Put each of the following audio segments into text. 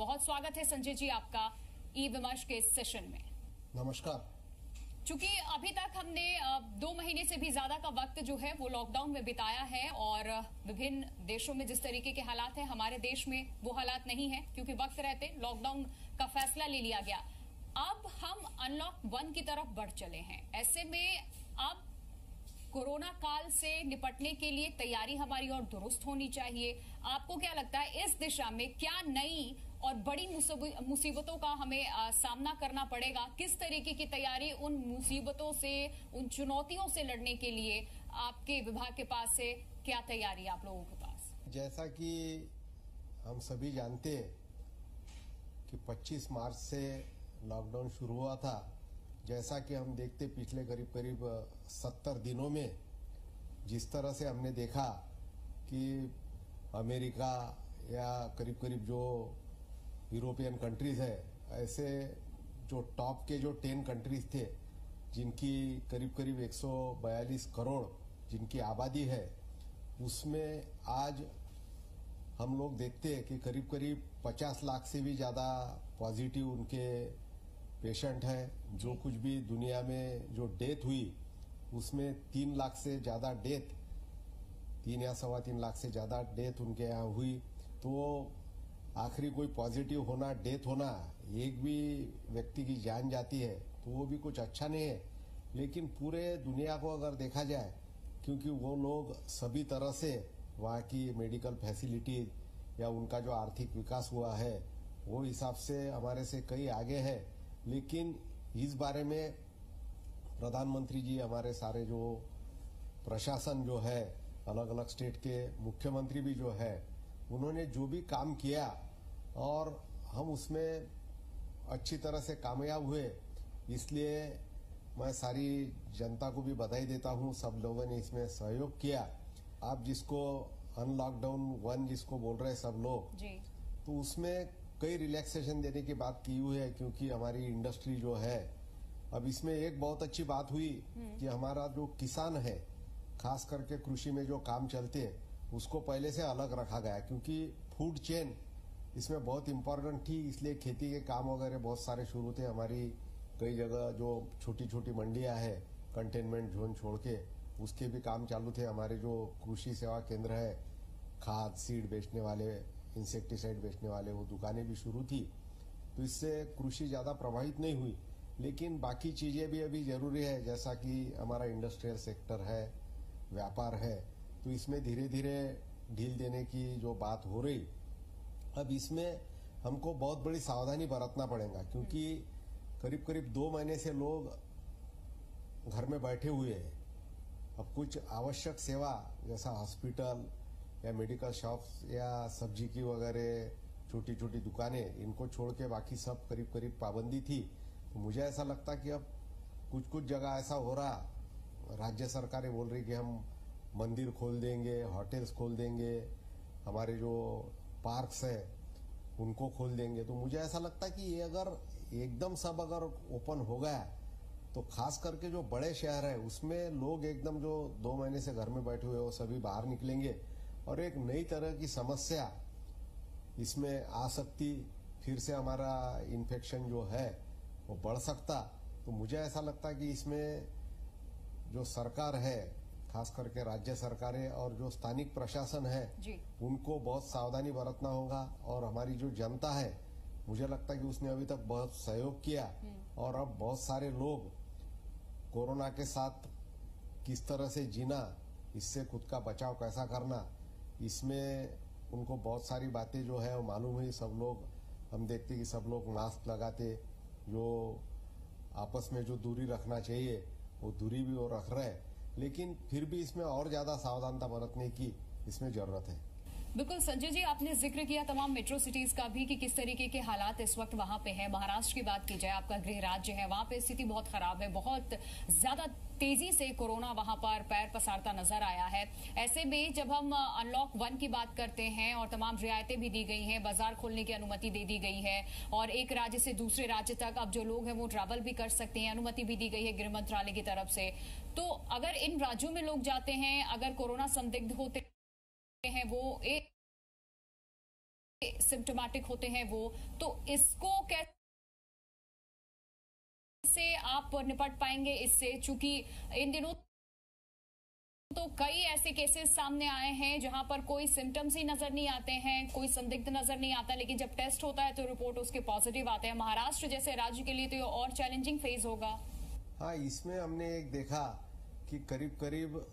बहुत स्वागत है संजय जी आपका ई विमर्श के इस सेशन में। नमस्कार। चूंकि अभी तक हमने 2 महीने से भी ज्यादा का वक्त जो है वो लॉकडाउन में बिताया है और विभिन्न देशों में जिस तरीके के हालात हैं, हमारे देश में वो हालात नहीं है क्योंकि वक्त रहते लॉकडाउन का फैसला ले लिया गया। अब हम अनलॉक 1 की तरफ बढ़ चले हैं। ऐसे में अब कोरोना काल से निपटने के लिए तैयारी हमारी और दुरुस्त होनी चाहिए। आपको क्या लगता है इस दिशा में क्या नई और बड़ी मुसीबतों का हमें सामना करना पड़ेगा? किस तरीके की तैयारी उन मुसीबतों से, उन चुनौतियों से लड़ने के लिए आपके विभाग के पास से क्या तैयारी आप लोगों के पास? जैसा कि हम सभी जानते हैं कि 25 मार्च से लॉकडाउन शुरू हुआ था। जैसा कि हम देखते पिछले करीब 70 दिनों में जिस तरह से हमने देखा कि अमेरिका या करीब जो यूरोपियन कंट्रीज है, ऐसे जो टॉप के जो 10 कंट्रीज थे जिनकी करीब 142 करोड़ जिनकी आबादी है, उसमें आज हम लोग देखते हैं कि करीब 50 लाख से भी ज्यादा पॉजिटिव उनके पेशेंट है। जो कुछ भी दुनिया में जो डेथ हुई उसमें 3 लाख से ज्यादा डेथ, 3 या 3.25 लाख से ज्यादा डेथ उनके यहाँ हुई। तो आखिरी कोई पॉजिटिव होना, डेथ होना, एक भी व्यक्ति की जान जाती है तो वो भी कुछ अच्छा नहीं है। लेकिन पूरे दुनिया को अगर देखा जाए, क्योंकि वो लोग सभी तरह से वहाँ की मेडिकल फैसिलिटी या उनका जो आर्थिक विकास हुआ है वो हिसाब से हमारे से कई आगे है। लेकिन इस बारे में प्रधानमंत्री जी, हमारे सारे जो प्रशासन जो है, अलग अलग स्टेट के मुख्यमंत्री भी जो है, उन्होंने जो भी काम किया और हम उसमें अच्छी तरह से कामयाब हुए, इसलिए मैं सारी जनता को भी बधाई देता हूं। सब लोगों ने इसमें सहयोग किया। आप जिसको अनलॉकडाउन 1 जिसको बोल रहे हैं सब लोग जी, तो उसमें कई रिलैक्सेशन देने की बात की हुई है, क्योंकि हमारी इंडस्ट्री जो है, अब इसमें एक बहुत अच्छी बात हुई कि हमारा जो किसान है, खास करके कृषि में जो काम चलते हैं, उसको पहले से अलग रखा गया, क्योंकि फूड चेन इसमें बहुत इम्पोर्टेंट थी। इसलिए खेती के काम वगैरह बहुत सारे शुरू थे। हमारी कई जगह जो छोटी छोटी मंडियां है, कंटेनमेंट जोन छोड़ के, उसके भी काम चालू थे। हमारे जो कृषि सेवा केंद्र है, खाद सीड बेचने वाले, इंसेक्टिसाइड बेचने वाले, वो दुकानें भी शुरू थी। तो इससे कृषि ज्यादा प्रभावित नहीं हुई। लेकिन बाकी चीजें भी अभी जरूरी है, जैसा कि हमारा इंडस्ट्रियल सेक्टर है, व्यापार है, तो इसमें धीरे धीरे ढील देने की जो बात हो रही, अब इसमें हमको बहुत बड़ी सावधानी बरतना पड़ेगा, क्योंकि करीब 2 महीने से लोग घर में बैठे हुए हैं। अब कुछ आवश्यक सेवा जैसा हॉस्पिटल या मेडिकल शॉप्स या सब्जी की वगैरह छोटी छोटी दुकानें, इनको छोड़ के बाकी सब करीब पाबंदी थी। तो मुझे ऐसा लगता कि अब कुछ जगह ऐसा हो रहा, राज्य सरकारें बोल रही कि हम मंदिर खोल देंगे, होटल्स खोल देंगे, हमारे जो पार्क्स है उनको खोल देंगे। तो मुझे ऐसा लगता कि ये अगर एकदम सब अगर ओपन हो गया तो खास करके जो बड़े शहर है उसमें लोग एकदम जो 2 महीने से घर में बैठे हुए वो सभी बाहर निकलेंगे और एक नई तरह की समस्या इसमें आ सकती, फिर से हमारा इन्फेक्शन जो है वो बढ़ सकता। तो मुझे ऐसा लगता कि इसमें जो सरकार है, खास करके राज्य सरकारें और जो स्थानिक प्रशासन है जी, उनको बहुत सावधानी बरतना होगा। और हमारी जो जनता है, मुझे लगता है कि उसने अभी तक बहुत सहयोग किया और अब बहुत सारे लोग कोरोना के साथ किस तरह से जीना, इससे खुद का बचाव कैसा करना, इसमें उनको बहुत सारी बातें जो है वो मालूम हुई। सब लोग, हम देखते कि सब लोग मास्क लगाते, जो आपस में जो दूरी रखना चाहिए वो दूरी भी वो रख रहे हैं। लेकिन फिर भी इसमें और ज्यादा सावधानता बरतने की इसमें जरूरत है। बिल्कुल संजय जी, आपने जिक्र किया तमाम मेट्रो सिटीज का भी कि किस तरीके के हालात इस वक्त वहां पे हैं। महाराष्ट्र की बात की जाए, आपका गृह राज्य है, वहां पे स्थिति बहुत खराब है। बहुत ज्यादा तेजी से कोरोना वहां पर पैर पसारता नजर आया है। ऐसे में जब हम अनलॉक 1 की बात करते हैं और तमाम रियायतें भी दी गई हैं, बाजार खोलने की अनुमति दे दी गई है और एक राज्य से दूसरे राज्य तक अब जो लोग हैं वो ट्रैवल भी कर सकते हैं, अनुमति भी दी गई है गृह मंत्रालय की तरफ से। तो अगर इन राज्यों में लोग जाते हैं, अगर कोरोना संदिग्ध होते हैं, वो एक सिम्टोमेटिक होते हैं वो, तो इसको कैसे आप निपट पाएंगे इससे, चूंकि इन दिनों तो कई ऐसे केसेस सामने आए हैं जहां पर कोई सिम्टम्स ही नजर नहीं आते हैं, कोई संदिग्ध नजर नहीं आता, लेकिन जब टेस्ट होता है तो रिपोर्ट उसके पॉजिटिव आते हैं। महाराष्ट्र जैसे राज्य के लिए तो ये और चैलेंजिंग फेज होगा। हाँ, इसमें हमने एक देखा कि करीब करीब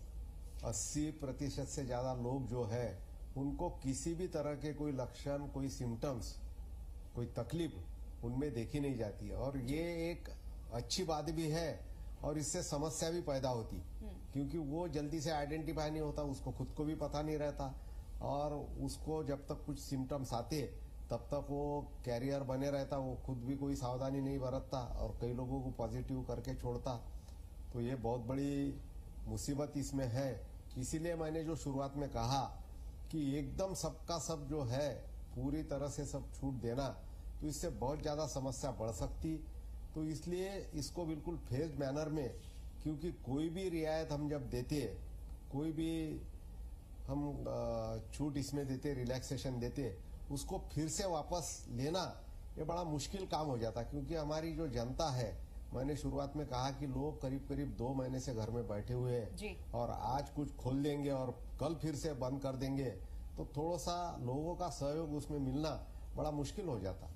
80% से ज्यादा लोग जो है उनको किसी भी तरह के कोई लक्षण, कोई सिम्टम्स, कोई तकलीफ उनमें देखी नहीं जाती, और ये एक अच्छी बात भी है और इससे समस्या भी पैदा होती, क्योंकि वो जल्दी से आइडेंटिफाई नहीं होता, उसको खुद को भी पता नहीं रहता, और उसको जब तक कुछ सिम्टम्स आते तब तक वो कैरियर बने रहता, वो खुद भी कोई सावधानी नहीं बरतता और कई लोगों को पॉजिटिव करके छोड़ता। तो ये बहुत बड़ी मुसीबत इसमें है। इसीलिए मैंने जो शुरुआत में कहा कि एकदम सबका सब जो है पूरी तरह से सब छूट देना, तो इससे बहुत ज्यादा समस्या बढ़ सकती। तो इसलिए इसको बिल्कुल फेज्ड मैनर में, क्योंकि कोई भी रियायत हम जब देते, कोई भी हम छूट इसमें देते, रिलैक्सेशन देते, उसको फिर से वापस लेना ये बड़ा मुश्किल काम हो जाता, क्योंकि हमारी जो जनता है, मैंने शुरुआत में कहा कि लोग करीब करीब 2 महीने से घर में बैठे हुए हैं और आज कुछ खोल देंगे और कल फिर से बंद कर देंगे, तो थोड़ा सा लोगों का सहयोग उसमें मिलना बड़ा मुश्किल हो जाता।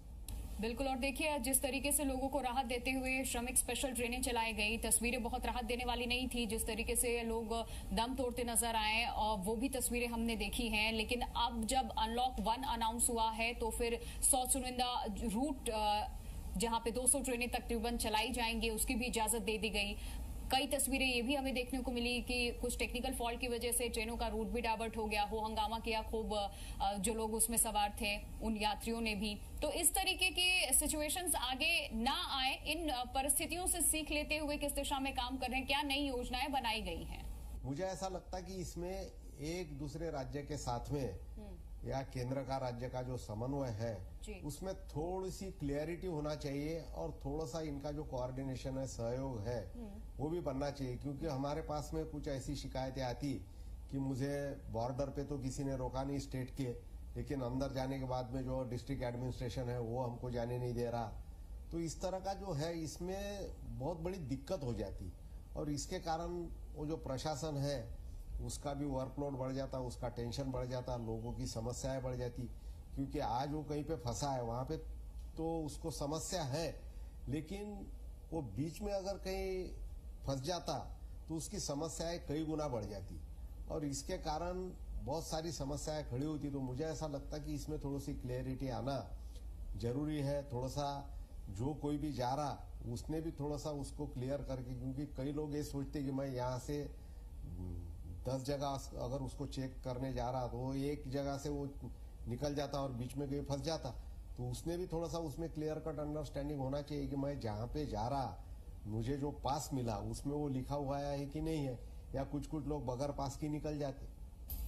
बिल्कुल। और देखिए, जिस तरीके से लोगों को राहत देते हुए श्रमिक स्पेशल ट्रेनें चलाई गई, तस्वीरें बहुत राहत देने वाली नहीं थी। जिस तरीके से लोग दम तोड़ते नजर आए, और वो भी तस्वीरें हमने देखी हैं। लेकिन अब जब अनलॉक 1 अनाउंस हुआ है तो फिर साउथ सुनिंदा रूट, जहां पे 200 ट्रेनें तकरीबन चलाई जाएंगी, उसकी भी इजाजत दे दी गई। कई तस्वीरें ये भी हमें देखने को मिली कि कुछ टेक्निकल फॉल्ट की वजह से ट्रेनों का रूट भी डाइवर्ट हो गया हो, हंगामा किया खूब जो लोग उसमें सवार थे, उन यात्रियों ने भी। तो इस तरीके की सिचुएशंस आगे ना आए, इन परिस्थितियों से सीख लेते हुए किस दिशा में काम कर रहे हैं, क्या नई योजनाएं बनाई गई हैं? मुझे ऐसा लगता है कि इसमें एक दूसरे राज्य के साथ में या केंद्र का राज्य का जो समन्वय है, उसमें थोड़ी सी क्लियरिटी होना चाहिए और थोड़ा सा इनका जो कोऑर्डिनेशन है, सहयोग है, वो भी बनना चाहिए। क्योंकि हमारे पास में कुछ ऐसी शिकायतें आती कि मुझे बॉर्डर पे तो किसी ने रोका नहीं स्टेट के, लेकिन अंदर जाने के बाद में जो डिस्ट्रिक्ट एडमिनिस्ट्रेशन है वो हमको जाने नहीं दे रहा। तो इस तरह का जो है, इसमें बहुत बड़ी दिक्कत हो जाती, और इसके कारण वो जो प्रशासन है उसका भी वर्कलोड बढ़ जाता, उसका टेंशन बढ़ जाता, लोगों की समस्याएं बढ़ जाती। क्योंकि आज वो कहीं पे फंसा है, वहां पे तो उसको समस्या है, लेकिन वो बीच में अगर कहीं फंस जाता तो उसकी समस्याएं कई गुना बढ़ जाती, और इसके कारण बहुत सारी समस्याएं खड़ी होती। तो मुझे ऐसा लगता कि इसमें थोड़ी सी क्लियरिटी आना जरूरी है। थोड़ा सा जो कोई भी जा रहा उसने भी थोड़ा सा उसको क्लियर करके, क्योंकि कई लोग ये सोचते कि मैं यहाँ से 10 जगह अगर उसको चेक करने जा रहा तो वो एक जगह से वो निकल जाता और बीच में कहीं फंस जाता। तो उसने भी थोड़ा सा उसमें क्लियर कट अंडरस्टैंडिंग होना चाहिए कि मैं जहाँ पे जा रहा, मुझे जो पास मिला उसमें वो लिखा हुआ है कि नहीं है, या कुछ कुछ लोग बगैर पास की निकल जाते।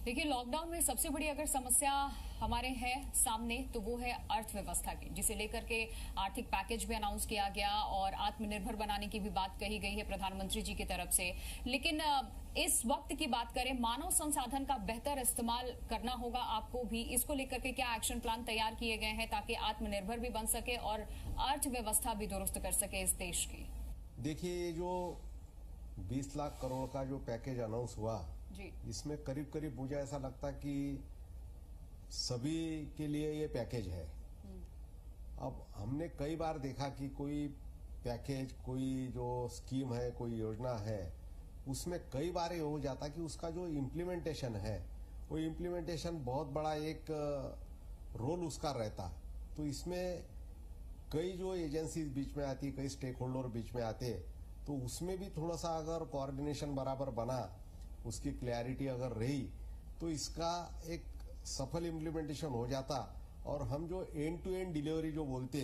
देखिए, लॉकडाउन में सबसे बड़ी अगर समस्या हमारे है सामने तो वो है अर्थव्यवस्था की, जिसे लेकर के आर्थिक पैकेज भी अनाउंस किया गया और आत्मनिर्भर बनाने की भी बात कही गई है प्रधानमंत्री जी की तरफ से। लेकिन इस वक्त की बात करें, मानव संसाधन का बेहतर इस्तेमाल करना होगा आपको भी। इसको लेकर के क्या एक्शन प्लान तैयार किए गए हैं ताकि आत्मनिर्भर भी बन सके और अर्थव्यवस्था भी दुरुस्त कर सके इस देश की? देखिए, ये जो 20 लाख करोड़ का जो पैकेज अनाउंस हुआ जी, इसमें करीब करीब मुझे ऐसा लगता कि सभी के लिए ये पैकेज है। अब हमने कई बार देखा कि कोई पैकेज, कोई जो स्कीम है, कोई योजना है, उसमें कई बार ये हो जाता कि उसका जो इम्प्लीमेंटेशन है, वो इम्प्लीमेंटेशन बहुत बड़ा एक रोल उसका रहता। तो इसमें कई जो एजेंसीज बीच में आती, कई स्टेक होल्डर बीच में आते, तो उसमें भी थोड़ा सा अगर कोऑर्डिनेशन बराबर बना, उसकी क्लैरिटी अगर रही, तो इसका एक सफल इम्प्लीमेंटेशन हो जाता। और हम जो एंड टू एंड डिलीवरी जो बोलते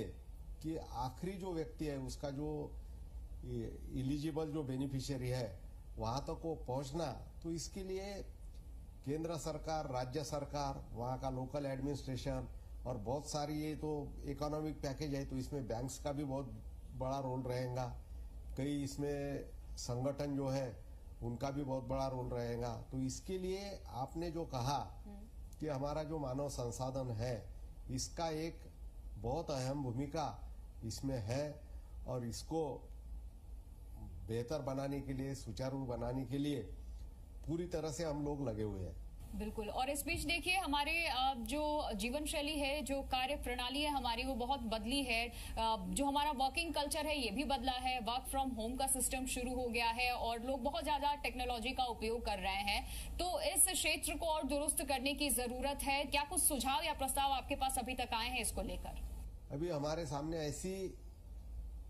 कि आखिरी जो व्यक्ति है उसका जो एलिजिबल जो बेनिफिशियरी है वहां तक वो पहुंचना, तो इसके लिए केंद्र सरकार, राज्य सरकार, वहां का लोकल एडमिनिस्ट्रेशन और बहुत सारी, ये तो इकोनॉमिक पैकेज है तो इसमें बैंक्स का भी बहुत बड़ा रोल रहेगा, कई इसमें संगठन जो है उनका भी बहुत बड़ा रोल रहेगा। तो इसके लिए आपने जो कहा कि हमारा जो मानव संसाधन है इसका एक बहुत अहम भूमिका इसमें है और इसको बेहतर बनाने के लिए, सुचारू बनाने के लिए पूरी तरह से हम लोग लगे हुए हैं। बिल्कुल। और इस बीच देखिए हमारे जो जीवन शैली है, जो कार्य प्रणाली है हमारी, वो बहुत बदली है। जो हमारा वर्किंग कल्चर है ये भी बदला है। वर्क फ्रॉम होम का सिस्टम शुरू हो गया है और लोग बहुत ज्यादा टेक्नोलॉजी का उपयोग कर रहे हैं। तो इस क्षेत्र को और दुरुस्त करने की जरूरत है। क्या कुछ सुझाव या प्रस्ताव आपके पास अभी तक आए हैं इसको लेकर? अभी हमारे सामने ऐसी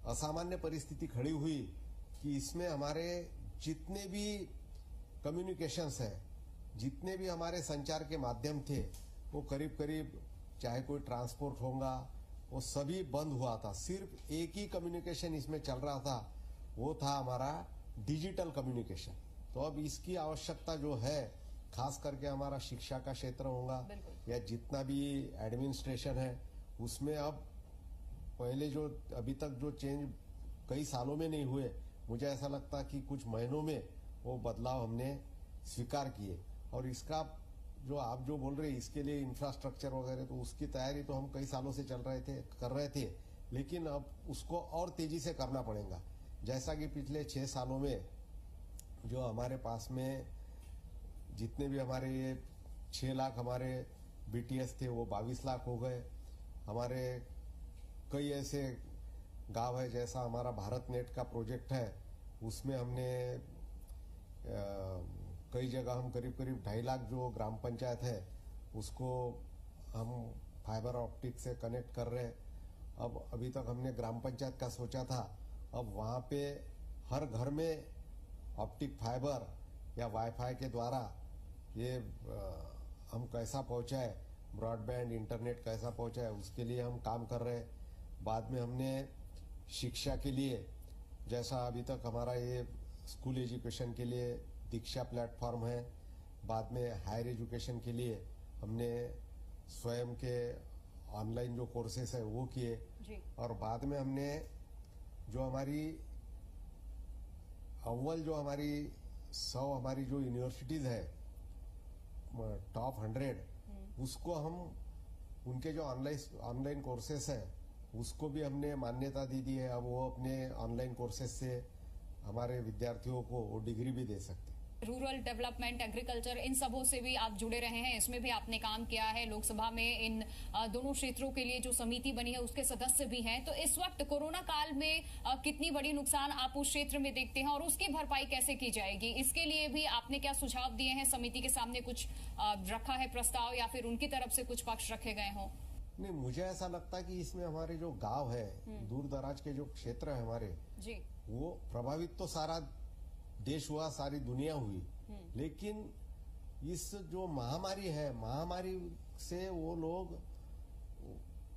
असामान्य परिस्थिति खड़ी हुई कि इसमें हमारे जितने भी कम्युनिकेशंस है, जितने भी हमारे संचार के माध्यम थे, वो करीब करीब, चाहे कोई ट्रांसपोर्ट होगा, वो सभी बंद हुआ था। सिर्फ एक ही कम्युनिकेशन इसमें चल रहा था, वो था हमारा डिजिटल कम्युनिकेशन। तो अब इसकी आवश्यकता जो है, खास करके हमारा शिक्षा का क्षेत्र होगा या जितना भी एडमिनिस्ट्रेशन है, उसमें अब पहले जो अभी तक जो चेंज कई सालों में नहीं हुए, मुझे ऐसा लगता कि कुछ महीनों में वो बदलाव हमने स्वीकार किए। और इसका जो आप जो बोल रहे हैं, इसके लिए इंफ्रास्ट्रक्चर वगैरह, तो उसकी तैयारी तो हम कई सालों से कर रहे थे, लेकिन अब उसको और तेजी से करना पड़ेगा। जैसा कि पिछले 6 सालों में जो हमारे पास में जितने भी हमारे ये 6 लाख हमारे BTS थे, वो 22 लाख हो गए। हमारे कई ऐसे गांव है, जैसा हमारा भारत नेट का प्रोजेक्ट है, उसमें हमने कई जगह हम करीब करीब 2.5 लाख जो ग्राम पंचायत है उसको हम फाइबर ऑप्टिक से कनेक्ट कर रहे हैं। अब अभी तक हमने ग्राम पंचायत का सोचा था, अब वहां पे हर घर में ऑप्टिक फाइबर या वाईफाई के द्वारा ये हम कैसा पहुंचाए, ब्रॉडबैंड इंटरनेट कैसा पहुंचाए, उसके लिए हम काम कर रहे हैं। बाद में हमने शिक्षा के लिए, जैसा अभी तक हमारा ये स्कूल एजुकेशन के लिए दीक्षा प्लेटफॉर्म है, बाद में हायर एजुकेशन के लिए हमने स्वयं के ऑनलाइन जो कोर्सेस है वो किए, और बाद में हमने जो हमारी अव्वल जो हमारी 100 हमारी जो यूनिवर्सिटीज है टॉप 100, उसको हम उनके जो ऑनलाइन कोर्सेस है उसको भी हमने मान्यता दी है। अब वो अपने ऑनलाइन कोर्सेस से हमारे विद्यार्थियों को वो डिग्री भी दे सकते। रूरल डेवलपमेंट, एग्रीकल्चर, इन सबों से भी आप जुड़े रहे हैं, इसमें भी आपने काम किया है। लोकसभा में इन दोनों क्षेत्रों के लिए जो समिति बनी है उसके सदस्य भी हैं। तो इस वक्त कोरोना काल में कितनी बड़ी नुकसान आप उस क्षेत्र में देखते हैं और उसकी भरपाई कैसे की जाएगी, इसके लिए भी आपने क्या सुझाव दिए हैं? समिति के सामने कुछ रखा है प्रस्ताव या फिर उनकी तरफ से कुछ पक्ष रखे गए हों? नहीं, मुझे ऐसा लगता है कि इसमें हमारे जो गांव है, दूर दराज के जो क्षेत्र है हमारे, वो प्रभावित तो सारा देश हुआ, सारी दुनिया हुई, लेकिन इस जो महामारी है, महामारी से वो लोग,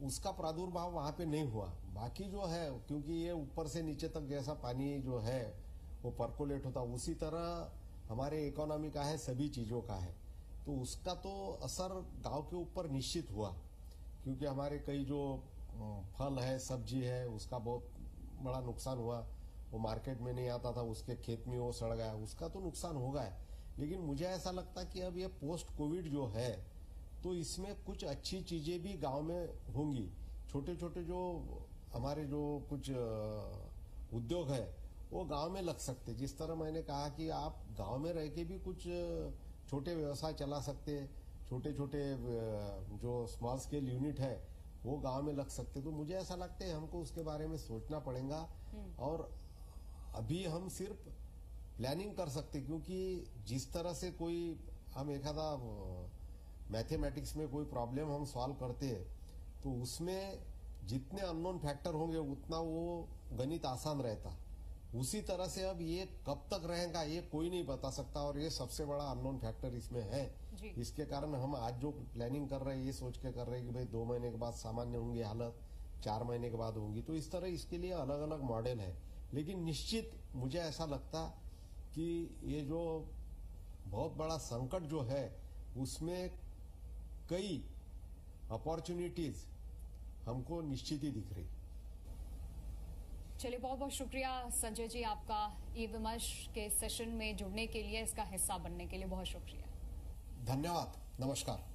उसका प्रादुर्भाव वहां पे नहीं हुआ। बाकी जो है, क्योंकि ये ऊपर से नीचे तक जैसा पानी जो है वो पर्कोलेट होता, उसी तरह हमारे इकोनॉमी का है, सभी चीजों का है, तो उसका तो असर गांव के ऊपर निश्चित हुआ। क्योंकि हमारे कई जो फल है, सब्जी है, उसका बहुत बड़ा नुकसान हुआ। वो मार्केट में नहीं आता था, उसके खेत में वो सड़ गया, उसका तो नुकसान होगा है। लेकिन मुझे ऐसा लगता कि अब ये पोस्ट कोविड जो है, तो इसमें कुछ अच्छी चीजें भी गांव में होंगी। छोटे छोटे जो हमारे जो कुछ उद्योग है वो गांव में लग सकते। जिस तरह मैंने कहा कि आप गांव में रह के भी कुछ छोटे व्यवसाय चला सकते, छोटे छोटे जो स्मॉल स्केल यूनिट है वो गांव में लग सकते। तो मुझे ऐसा लगता है हमको उसके बारे में सोचना पड़ेगा। और अभी हम सिर्फ प्लानिंग कर सकते, क्योंकि जिस तरह से कोई हम एखादा मैथमेटिक्स में कोई प्रॉब्लम हम सॉल्व करते हैं, तो उसमें जितने अननोन फैक्टर होंगे उतना वो गणित आसान रहता। उसी तरह से अब ये कब तक रहेगा ये कोई नहीं बता सकता, और ये सबसे बड़ा अननोन फैक्टर इसमें है। इसके कारण हम आज जो प्लानिंग कर रहे हैं, ये सोच के कर रहे हैं कि भाई 2 महीने के बाद सामान्य होंगी हालत, 4 महीने के बाद होंगी। तो इस तरह इसके लिए अलग अलग मॉडल है। लेकिन निश्चित मुझे ऐसा लगता कि ये जो बहुत बड़ा संकट जो है, उसमें कई अपॉर्चुनिटीज हमको निश्चित ही दिख रही। चलिए, बहुत बहुत शुक्रिया संजय जी आपका ये विमर्श के सेशन में जुड़ने के लिए, इसका हिस्सा बनने के लिए बहुत शुक्रिया। धन्यवाद, नमस्कार।